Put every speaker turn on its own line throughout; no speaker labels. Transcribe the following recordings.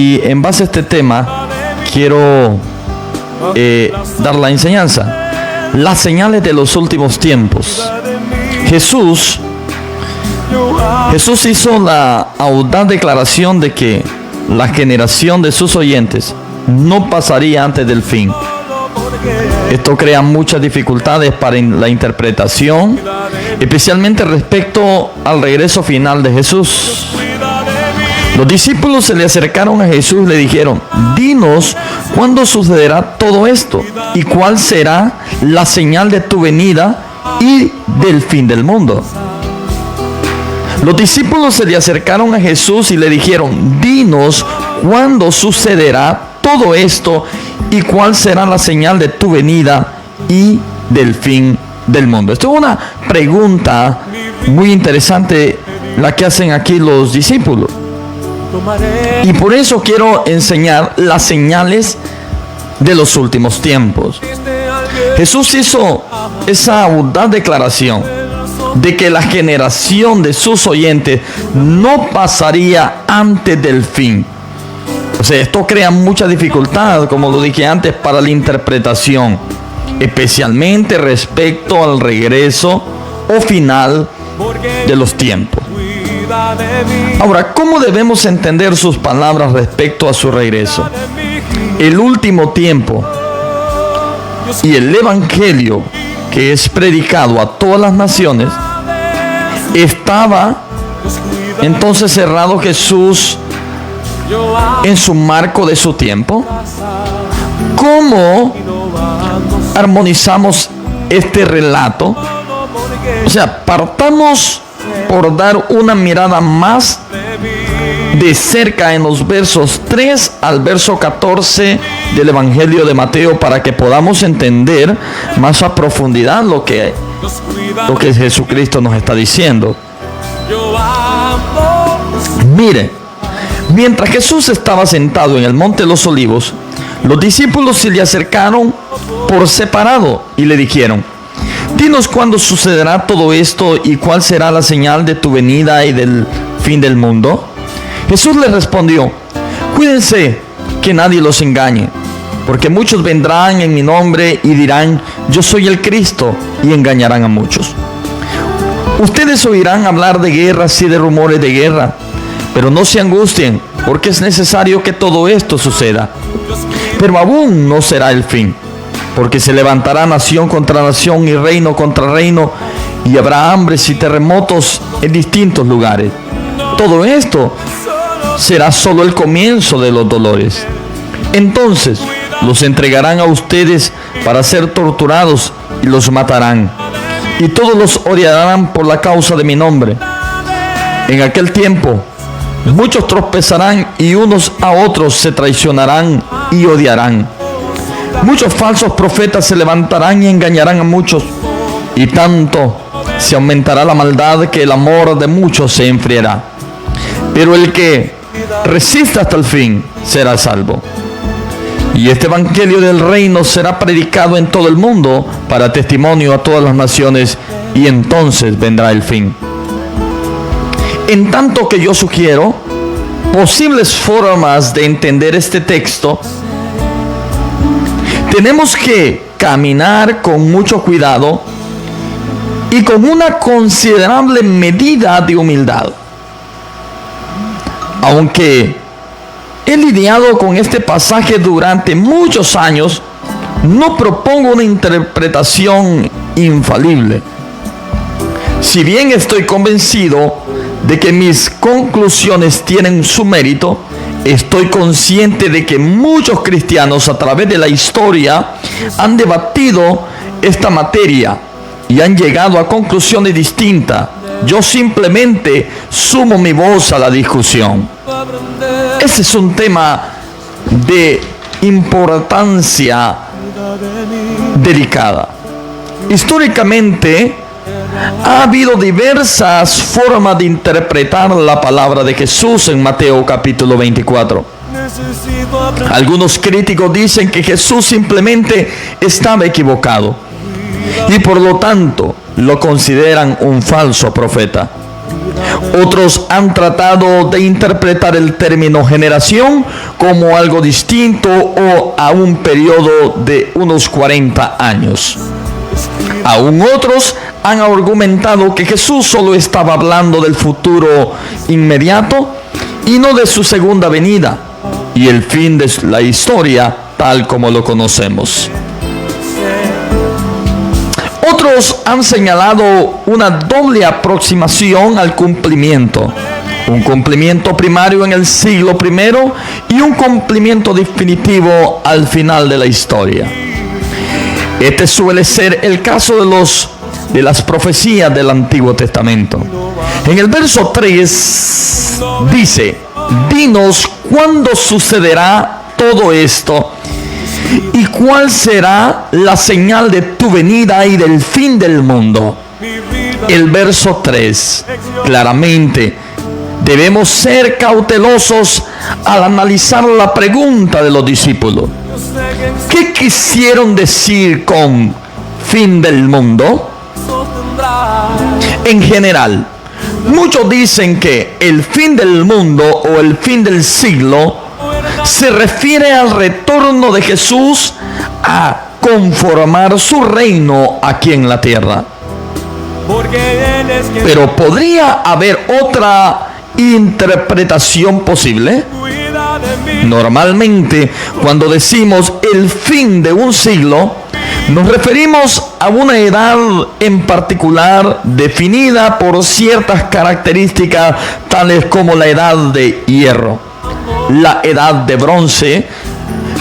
Y en base a este tema quiero dar la enseñanza. Las señales de los últimos tiempos. Jesús hizo la audaz declaración de que la generación de sus oyentes no pasaría antes del fin. Esto crea muchas dificultades para la interpretación, especialmente respecto al regreso final de Jesús. Los discípulos se le acercaron a Jesús y le dijeron: dinos cuándo sucederá todo esto y cuál será la señal de tu venida y del fin del mundo. Los discípulos se le acercaron a Jesús y le dijeron: dinos cuándo sucederá todo esto y cuál será la señal de tu venida y del fin del mundo. Esto es una pregunta muy interesante la que hacen aquí los discípulos. Y por eso quiero enseñar las señales de los últimos tiempos. Jesús hizo esa audaz declaración de que la generación de sus oyentes no pasaría antes del fin. O sea, esto crea mucha dificultad, como lo dije antes, para la interpretación, especialmente respecto al regreso o final de los tiempos. Ahora, ¿cómo debemos entender sus palabras respecto a su regreso? El último tiempo y el evangelio que es predicado a todas las naciones, estaba entonces cerrado Jesús en su marco de su tiempo. ¿Cómo armonizamos este relato? O sea, partamos por dar una mirada más de cerca en los versos 3 al verso 14 del Evangelio de Mateo, para que podamos entender más a profundidad lo que Jesucristo nos está diciendo. Mire, mientras Jesús estaba sentado en el monte de los Olivos, los discípulos se le acercaron por separado y le dijeron: dinos cuándo sucederá todo esto y cuál será la señal de tu venida y del fin del mundo. Jesús les respondió: cuídense que nadie los engañe, porque muchos vendrán en mi nombre y dirán: yo soy el Cristo, y engañarán a muchos. Ustedes oirán hablar de guerras y de rumores de guerra, pero no se angustien, porque es necesario que todo esto suceda. Pero aún no será el fin, porque se levantará nación contra nación y reino contra reino, y habrá hambres y terremotos en distintos lugares. Todo esto será solo el comienzo de los dolores. Entonces los entregarán a ustedes para ser torturados y los matarán, y todos los odiarán por la causa de mi nombre. En aquel tiempo muchos tropezarán y unos a otros se traicionarán y odiarán. Muchos falsos profetas se levantarán y engañarán a muchos, y tanto se aumentará la maldad que el amor de muchos se enfriará. Pero el que resista hasta el fin será salvo. Y este evangelio del reino será predicado en todo el mundo para testimonio a todas las naciones, y entonces vendrá el fin. En tanto que yo sugiero posibles formas de entender este texto, tenemos que caminar con mucho cuidado y con una considerable medida de humildad. Aunque he lidiado con este pasaje durante muchos años, no propongo una interpretación infalible. Si bien estoy convencido de que mis conclusiones tienen su mérito, estoy consciente de que muchos cristianos a través de la historia han debatido esta materia y han llegado a conclusiones distintas. Yo simplemente sumo mi voz a la discusión. Ese es un tema de importancia delicada. Históricamente, ha habido diversas formas de interpretar la palabra de Jesús en Mateo capítulo 24. Algunos críticos dicen que Jesús simplemente estaba equivocado y por lo tanto lo consideran un falso profeta. Otros han tratado de interpretar el término generación como algo distinto o a un periodo de unos 40 años. Aún otros han argumentado que Jesús solo estaba hablando del futuro inmediato y no de su segunda venida y el fin de la historia tal como lo conocemos. Otros han señalado una doble aproximación al cumplimiento. Un cumplimiento primario en el siglo I y un cumplimiento definitivo al final de la historia. Este suele ser el caso de las profecías del Antiguo Testamento. En el verso 3 dice: dinos cuándo sucederá todo esto y cuál será la señal de tu venida y del fin del mundo. El verso 3, claramente, debemos ser cautelosos al analizar la pregunta de los discípulos. ¿Qué quisieron decir con fin del mundo? En general, muchos dicen que el fin del mundo o el fin del siglo se refiere al retorno de Jesús a conformar su reino aquí en la tierra. Pero ¿podría haber otra interpretación posible? Normalmente, cuando decimos el fin de un siglo, nos referimos a una edad en particular definida por ciertas características tales como la edad de hierro, la edad de bronce,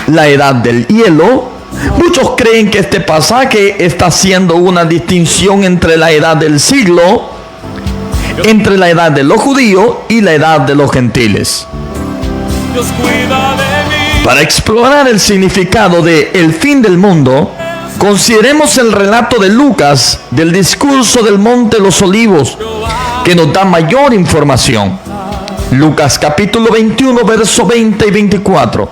la edad del hielo. Muchos creen que este pasaje está haciendo una distinción entre la edad del siglo, entre la edad de los judíos y la edad de los gentiles. Para explorar el significado de el fin del mundo, consideremos el relato de Lucas del discurso del Monte de los Olivos, que nos da mayor información. Lucas capítulo 21, verso 20 y 24.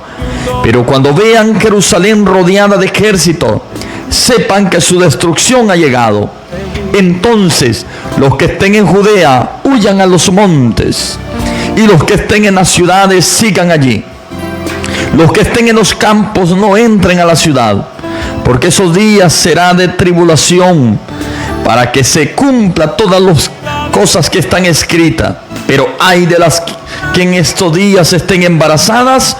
Pero cuando vean Jerusalén rodeada de ejército, sepan que su destrucción ha llegado. Entonces, los que estén en Judea, huyan a los montes, y los que estén en las ciudades, sigan allí. Los que estén en los campos, no entren a la ciudad, porque esos días será de tribulación, para que se cumpla todas las cosas que están escritas. Pero hay de las que en estos días estén embarazadas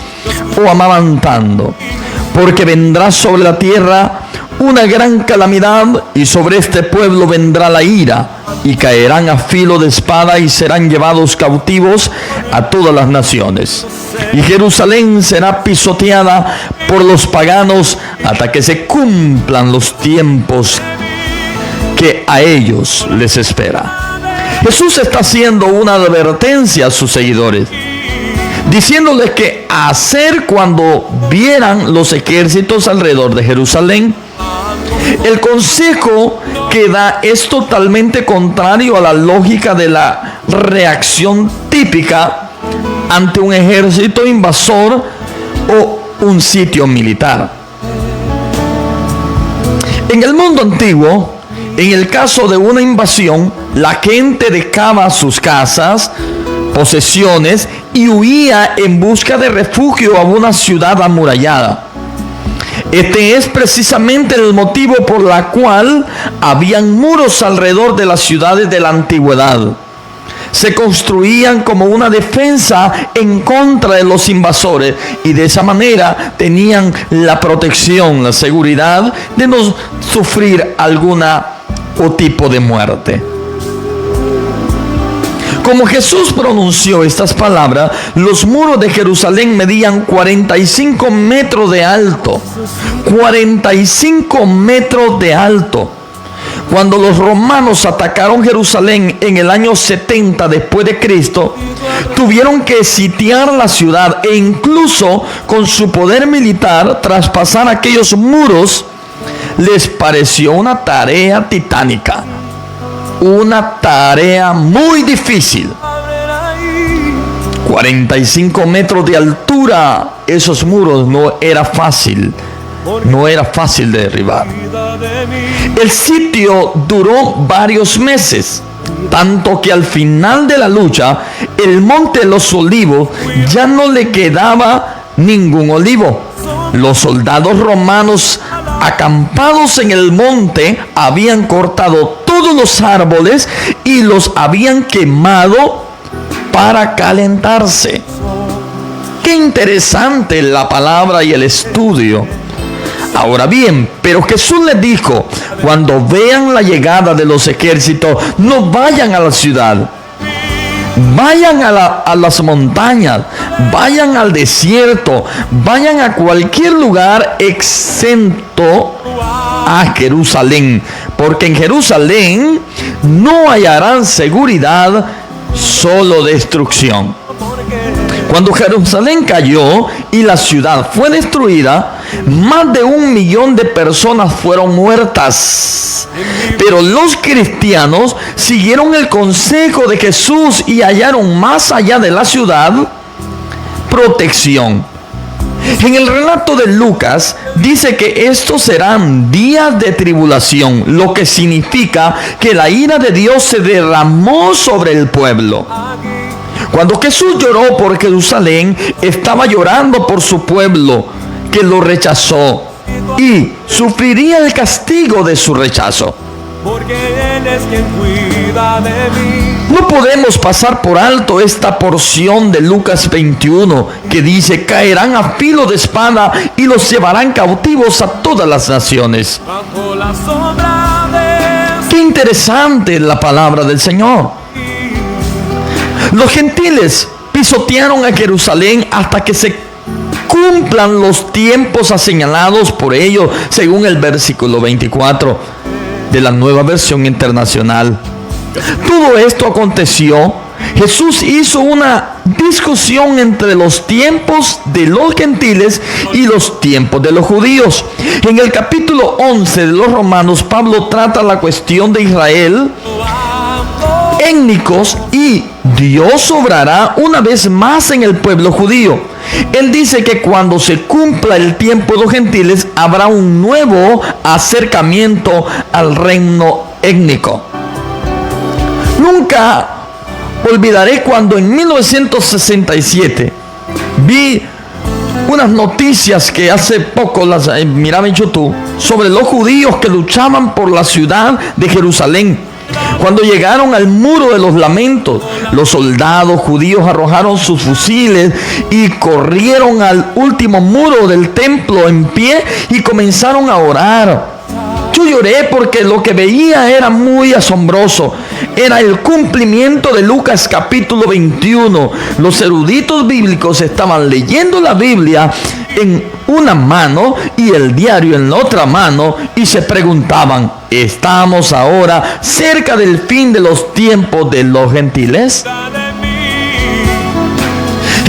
o amamantando, porque vendrá sobre la tierra una gran calamidad, y sobre este pueblo vendrá la ira, y caerán a filo de espada y serán llevados cautivos a todas las naciones. Y Jerusalén será pisoteada por los paganos hasta que se cumplan los tiempos que a ellos les espera. Jesús está haciendo una advertencia a sus seguidores, diciéndoles qué hacer cuando vieran los ejércitos alrededor de Jerusalén. El consejo que da es totalmente contrario a la lógica de la reacción típica ante un ejército invasor o un sitio militar. En el mundo antiguo, en el caso de una invasión, la gente dejaba sus casas, posesiones y huía en busca de refugio a una ciudad amurallada. Este es precisamente el motivo por la cual habían muros alrededor de las ciudades de la antigüedad. Se construían como una defensa en contra de los invasores, y de esa manera tenían la protección, la seguridad de no sufrir alguna o tipo de muerte. Como Jesús pronunció estas palabras, los muros de Jerusalén medían 45 metros de alto. 45 metros de alto. Cuando los romanos atacaron Jerusalén en el año 70 después de Cristo, tuvieron que sitiar la ciudad e incluso con su poder militar traspasar aquellos muros les pareció una tarea titánica. Una tarea muy difícil. 45 metros de altura. Esos muros no era fácil de derribar. El sitio duró varios meses. tanto que al final de la lucha, el monte de los olivos ya no le quedaba ningún olivo. Los soldados romanos acampados en el monte habían cortado todos los árboles y los habían quemado para calentarse. Qué interesante la palabra y el estudio. Ahora bien, pero Jesús les dijo: cuando vean la llegada de los ejércitos, no vayan a la ciudad. Vayan a las montañas, vayan al desierto, vayan a cualquier lugar excepto a Jerusalén, porque en Jerusalén no hallarán seguridad, solo destrucción. Cuando Jerusalén cayó y la ciudad fue destruida, más de 1 millón de personas fueron muertas. Pero los cristianos siguieron el consejo de Jesús y hallaron más allá de la ciudad protección. En el relato de Lucas dice que estos serán días de tribulación, lo que significa que la ira de Dios se derramó sobre el pueblo. Cuando Jesús lloró por Jerusalén, estaba llorando por su pueblo que lo rechazó y sufriría el castigo de su rechazo. Porque Él es quien cuida de mí. No podemos pasar por alto esta porción de Lucas 21 que dice: caerán a filo de espada y los llevarán cautivos a todas las naciones. Bajo la sombra de... Qué interesante la palabra del Señor. Los gentiles pisotearon a Jerusalén hasta que se cumplan los tiempos señalados por ellos, según el versículo 24 de la Nueva Versión Internacional. Todo esto aconteció. Jesús hizo una discusión entre los tiempos de los gentiles y los tiempos de los judíos. En el capítulo 11 de los Romanos, Pablo trata la cuestión de Israel, étnicos, y Dios obrará una vez más en el pueblo judío. Él dice que cuando se cumpla el tiempo de los gentiles, habrá un nuevo acercamiento al reino étnico. Nunca olvidaré cuando en 1967 vi unas noticias que hace poco las miraba en YouTube sobre los judíos que luchaban por la ciudad de Jerusalén. Cuando llegaron al muro de los lamentos, los soldados judíos arrojaron sus fusiles y corrieron al último muro del templo en pie y comenzaron a orar. Yo lloré porque lo que veía era muy asombroso. Era el cumplimiento de Lucas capítulo 21. Los eruditos bíblicos estaban leyendo la Biblia en una mano y el diario en la otra mano y se preguntaban: ¿estamos ahora cerca del fin de los tiempos de los gentiles?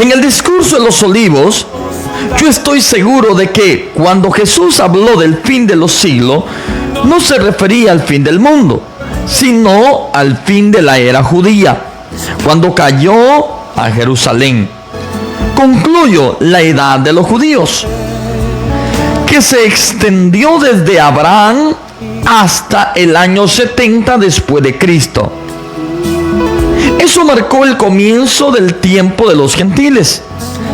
En el discurso de los olivos, yo estoy seguro de que cuando Jesús habló del fin de los siglos, no se refería al fin del mundo, sino al fin de la era judía, cuando cayó a Jerusalén. Concluyo la edad de los judíos, que se extendió desde Abraham hasta el año 70 después de Cristo. Eso marcó el comienzo del tiempo de los gentiles.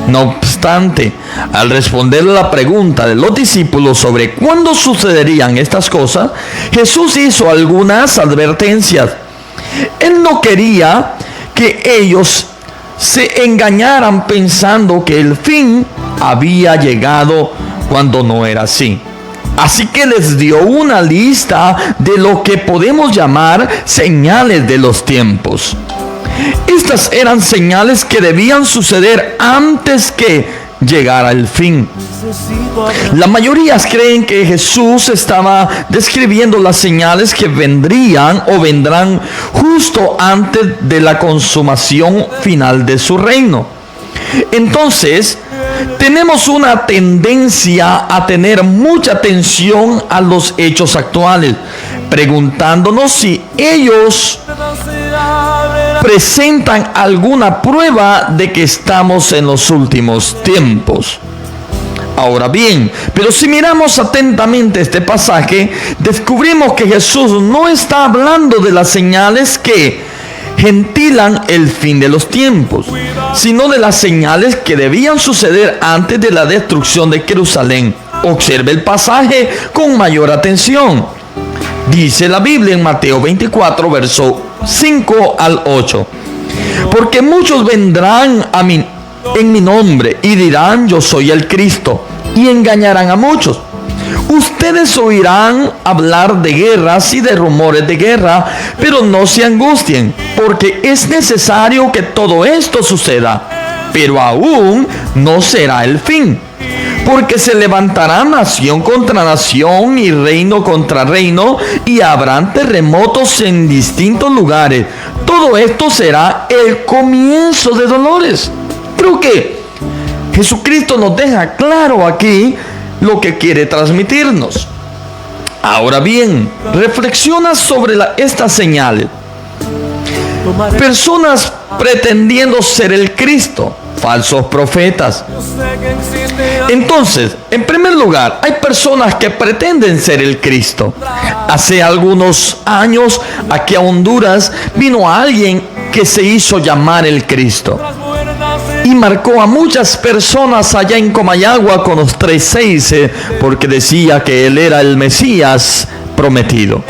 No obstante, al responder la pregunta de los discípulos sobre cuándo sucederían estas cosas, Jesús hizo algunas advertencias. Él no quería que ellos se engañaran pensando que el fin había llegado cuando no era así. Así que les dio una lista de lo que podemos llamar señales de los tiempos. Estas eran señales que debían suceder antes que llegara el fin. La mayoría creen que Jesús estaba describiendo las señales que vendrían o vendrán justo antes de la consumación final de su reino. Entonces, tenemos una tendencia a tener mucha atención a los hechos actuales, preguntándonos si ellos presentan alguna prueba de que estamos en los últimos tiempos. Ahora bien, pero si miramos atentamente este pasaje, descubrimos que Jesús no está hablando de las señales que gentilan el fin de los tiempos, sino de las señales que debían suceder antes de la destrucción de Jerusalén. Observe el pasaje con mayor atención. Dice la Biblia en Mateo 24, verso 5 al 8. Porque muchos vendrán a mí en mi nombre y dirán: yo soy el Cristo, y engañarán a muchos. Ustedes oirán hablar de guerras y de rumores de guerra, pero no se angustien, porque es necesario que todo esto suceda, pero aún no será el fin. Porque se levantará nación contra nación y reino contra reino, y habrán terremotos en distintos lugares. Todo esto será el comienzo de dolores. Creo que Jesucristo nos deja claro aquí lo que quiere transmitirnos. Ahora bien, reflexiona sobre estas señales. Personas pretendiendo ser el Cristo, falsos profetas. Entonces, en primer lugar, hay personas que pretenden ser el Cristo. Hace algunos años, aquí a Honduras, vino alguien que se hizo llamar el Cristo y marcó a muchas personas allá en Comayagua con los 3:6, porque decía que él era el Mesías prometido.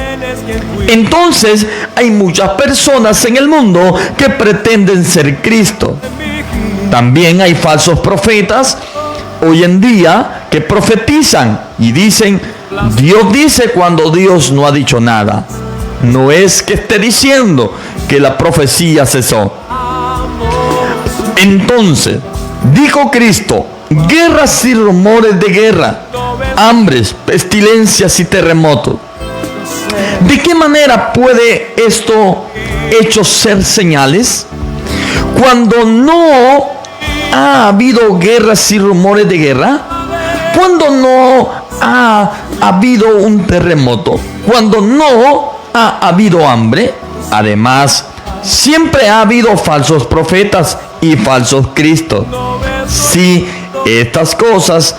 Entonces, hay muchas personas en el mundo que pretenden ser Cristo. También hay falsos profetas hoy en día que profetizan y dicen: Dios dice, cuando Dios no ha dicho nada. No es que esté diciendo que la profecía cesó. Entonces, dijo Cristo: guerras y rumores de guerra, hambres, pestilencias y terremotos. ¿De qué manera puede esto hecho ser señales? Cuando no ha habido guerras y rumores de guerra, cuando no ha habido un terremoto, cuando no ha habido hambre. Además, siempre ha habido falsos profetas y falsos cristos. Sí, estas cosas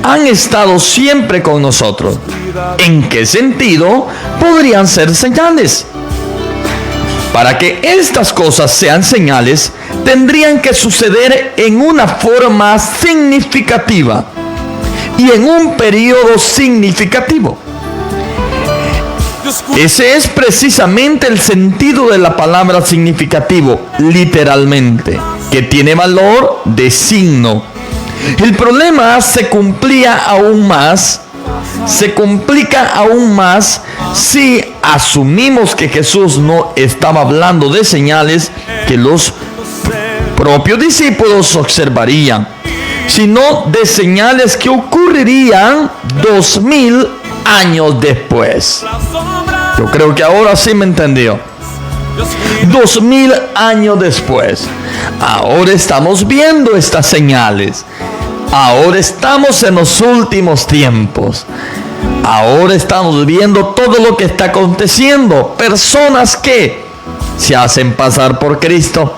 han estado siempre con nosotros. ¿En qué sentido podrían ser señales? Para que estas cosas sean señales, tendrían que suceder en una forma significativa y en un periodo significativo. Ese es precisamente el sentido de la palabra significativo, literalmente, que tiene valor de signo. El problema se complica aún más si asumimos que Jesús no estaba hablando de señales que los propios discípulos observarían, sino de señales que ocurrirían 2000 años después. Yo creo que ahora sí me entendió. 2000 años después. Ahora estamos viendo estas señales. Ahora estamos en los últimos tiempos. Ahora estamos viendo todo lo que está aconteciendo. Personas que se hacen pasar por Cristo.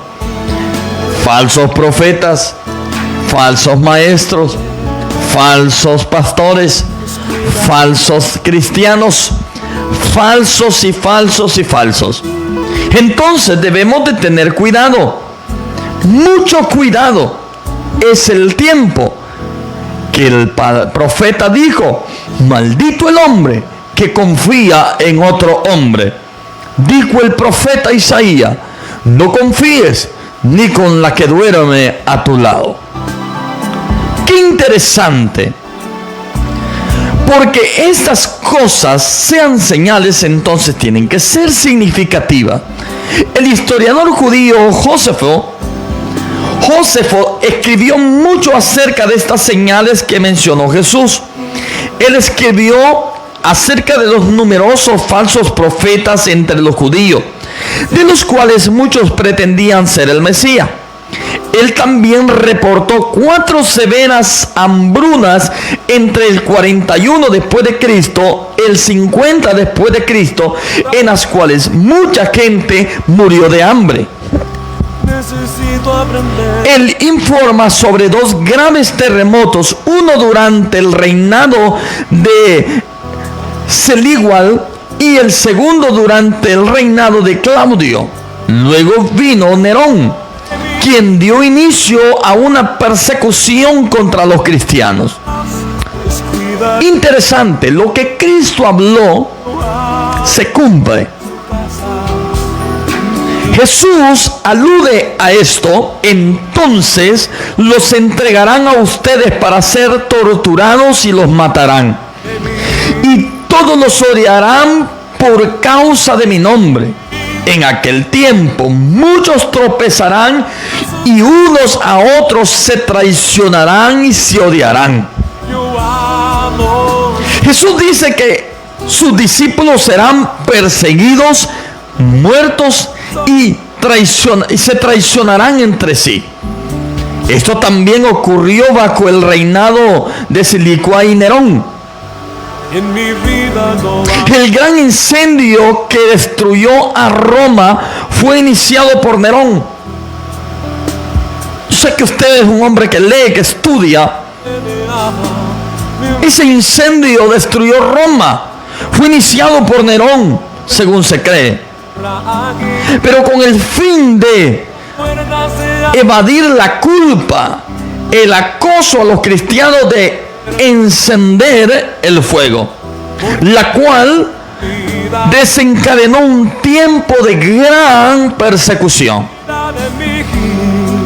Falsos profetas, falsos maestros, falsos pastores, falsos cristianos, falsos y falsos y falsos. Entonces debemos de tener cuidado, mucho cuidado. Es el tiempo que el profeta dijo: maldito el hombre que confía en otro hombre. Dijo el profeta Isaías: no confíes ni con la que duerme a tu lado. Qué interesante. Porque estas cosas sean señales, entonces tienen que ser significativas. El historiador judío Jósefo escribió mucho acerca de estas señales que mencionó Jesús. Él escribió acerca de los numerosos falsos profetas entre los judíos, de los cuales muchos pretendían ser el Mesías. Él también reportó 4 severas hambrunas entre el 41 después de Cristo, el 50 después de Cristo, en las cuales mucha gente murió de hambre. Él informa sobre dos graves terremotos, uno durante el reinado de Selígual y el segundo durante el reinado de Claudio. Luego vino Nerón, quien dio inicio a una persecución contra los cristianos. Interesante, lo que Cristo habló se cumple. Jesús alude a esto: entonces los entregarán a ustedes para ser torturados y los matarán. Y todos los odiarán por causa de mi nombre. En aquel tiempo muchos tropezarán y unos a otros se traicionarán y se odiarán. Jesús dice que sus discípulos serán perseguidos, muertos y se traicionarán entre sí. Esto también ocurrió bajo el reinado de Selículo y Nerón. El gran incendio que destruyó a Roma fue iniciado por Nerón. Yo sé que usted es un hombre que lee, que estudia. Ese incendio destruyó Roma. Fue iniciado por Nerón, según se cree. Pero con el fin de evadir la culpa, el acoso a los cristianos de encender el fuego, la cual desencadenó un tiempo de gran persecución.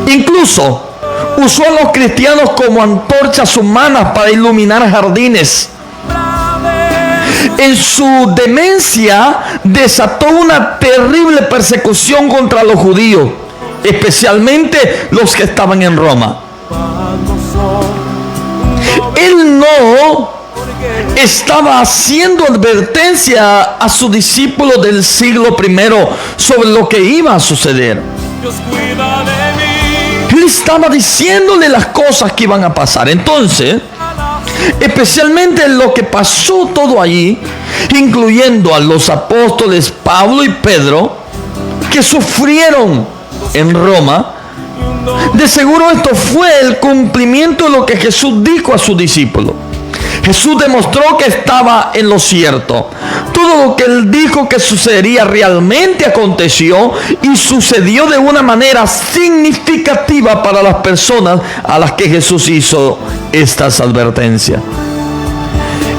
Incluso usó a los cristianos como antorchas humanas para iluminar jardines. En su demencia desató una terrible persecución contra los judíos, especialmente los que estaban en Roma. Él no estaba haciendo advertencia a sus discípulos del siglo I sobre lo que iba a suceder. Él estaba diciéndole las cosas que iban a pasar. Entonces, especialmente lo que pasó todo allí, incluyendo a los apóstoles Pablo y Pedro, que sufrieron en Roma, de seguro esto fue el cumplimiento de lo que Jesús dijo a sus discípulos. Jesús demostró que estaba en lo cierto. Todo lo que él dijo que sucedería realmente aconteció, y sucedió de una manera significativa para las personas a las que Jesús hizo estas advertencias.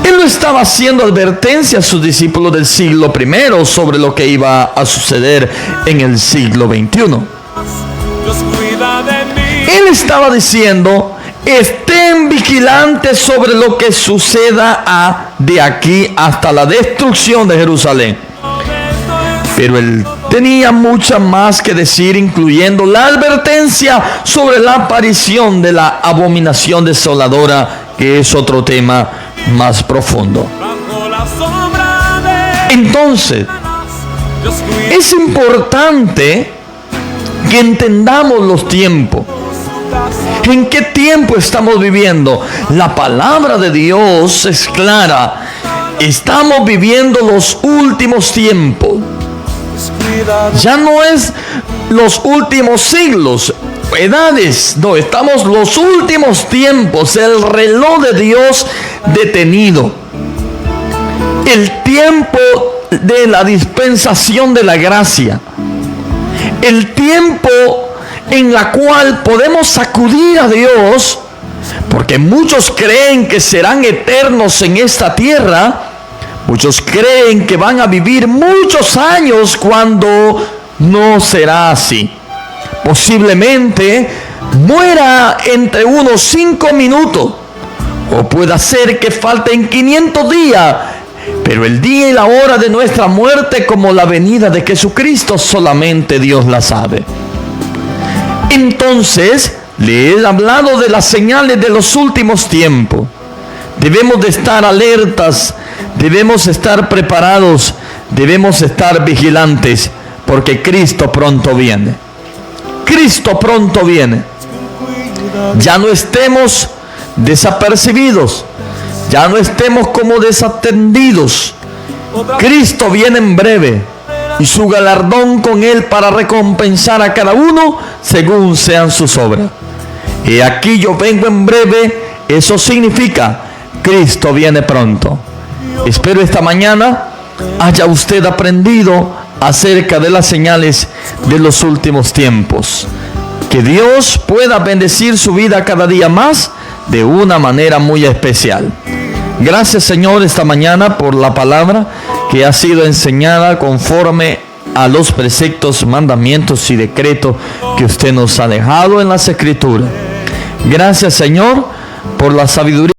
Él no estaba haciendo advertencia a sus discípulos del siglo I sobre lo que iba a suceder en el siglo XXI. Él estaba diciendo: estén vigilantes sobre lo que suceda de aquí hasta la destrucción de Jerusalén. Pero él tenía mucho más que decir, incluyendo la advertencia sobre la aparición de la abominación desoladora, que es otro tema más profundo. Entonces, es importante que entendamos los tiempos. ¿En qué tiempo estamos viviendo? La palabra de Dios es clara. Estamos viviendo los últimos tiempos. Ya no es los últimos siglos, edades. No, estamos los últimos tiempos. El reloj de Dios detenido. El tiempo de la dispensación de la gracia. El tiempo en la cual podemos acudir a Dios, porque muchos creen que serán eternos en esta tierra. Muchos creen que van a vivir muchos años, cuando no será así. Posiblemente muera entre unos 5 minutos, o pueda ser que falten 500 días. Pero el día y la hora de nuestra muerte, como la venida de Jesucristo, solamente Dios la sabe. Entonces, le he hablado de las señales de los últimos tiempos. Debemos de estar alertas, debemos estar preparados, debemos estar vigilantes, porque Cristo pronto viene. Cristo pronto viene. Ya no estemos desapercibidos, ya no estemos como desatendidos. Cristo viene en breve. y su galardón con él para recompensar a cada uno según sean sus obras. Y aquí yo vengo en breve, eso significa Cristo viene pronto. Espero esta mañana haya usted aprendido acerca de las señales de los últimos tiempos. Que Dios pueda bendecir su vida cada día más de una manera muy especial. Gracias, Señor, esta mañana por la palabra que ha sido enseñada conforme a los preceptos, mandamientos y decretos que usted nos ha dejado en las Escrituras. Gracias, Señor, por la sabiduría